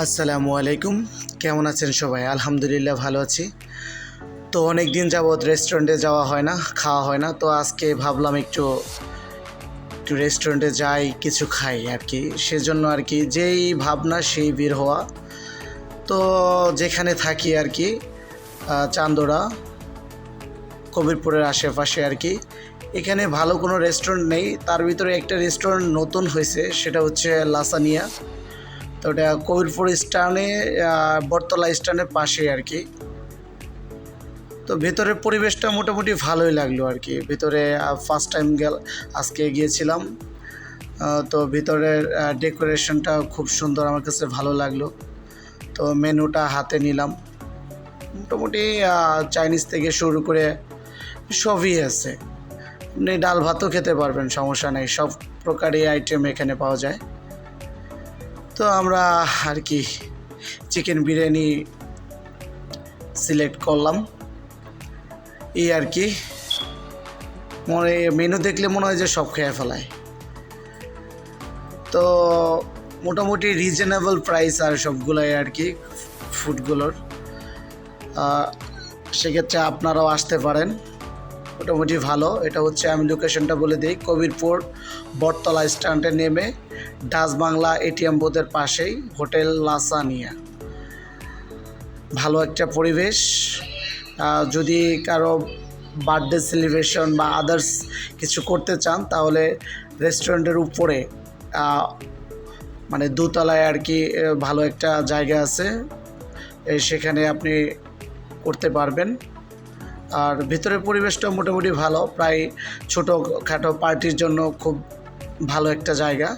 আসসালামু আলাইকুম। কেমন আছেন সবাই? আলহামদুলিল্লাহ ভালো আছি। তো অনেক দিন যাবৎ রেস্টুরেন্টে যাওয়া হয় না, খাওয়া হয় না। তো আজকে ভাবলাম একটু রেস্টুরেন্টে যাই, কিছু খাই আর কি। সেজন্য আর কি যেই ভাবনা সেই বের হওয়া। তো যেখানে থাকি আর কি চান্দোড়া, কবিরপুরের আশেপাশে আর কি। এখানে ভালো কোনো রেস্টুরেন্ট নেই, তার ভিতরে একটা রেস্টুরেন্ট নতুন হয়েছে, সেটা হচ্ছে লাসানিয়া। তো ওটা কবিরপুর স্ট্যান্ডে, বটতলা স্ট্যান্ডের পাশে আর কি। তো ভেতরের পরিবেশটা মোটামুটি ভালোই লাগলো আর কি। ভেতরে ফার্স্ট টাইম আজকে গিয়েছিলাম। তো ভিতরের ডেকোরেশনটা খুব সুন্দর, আমার কাছে ভালো লাগলো। তো মেনুটা হাতে নিলাম। মোটামুটি চাইনিজ থেকে শুরু করে সবই আছে। আপনি ডাল ভাতও খেতে পারবেন, সমস্যা নেই। সব প্রকারই আইটেম এখানে পাওয়া যায়। তো আমরা আর কি চিকেন বিরিয়ানি সিলেক্ট করলাম, এই আর কি। মেনু দেখলে মনে হয় যে সব খেয়ে ফেলায়। তো মোটামুটি রিজনেবল প্রাইস আর সবগুলোই আর কি ফুডগুলোর। সেক্ষেত্রে আপনারাও আসতে পারেন, মোটামুটি ভালো। এটা হচ্ছে, আমি লোকেশনটা বলে দিই, কবিরপুর বটতলা স্ট্যান্ডে নেমে ডাচ বাংলা এটিএম বুথের পাশেই হোটেল লাসানিয়া। ভালো একটা পরিবেশ। যদি কারো বার্থডে সেলিব্রেশন বা আদার্স কিছু করতে চান, তাহলে রেস্টুরেন্টের উপরে মানে দোতলায় আর কি ভালো একটা জায়গা আছে, সেখানে আপনি করতে পারবেন। আর ভিতরের পরিবেশটা মোটামুটি ভালো, প্রায় ছোটোখাটো পার্টির জন্য খুব ভালো একটা জায়গা।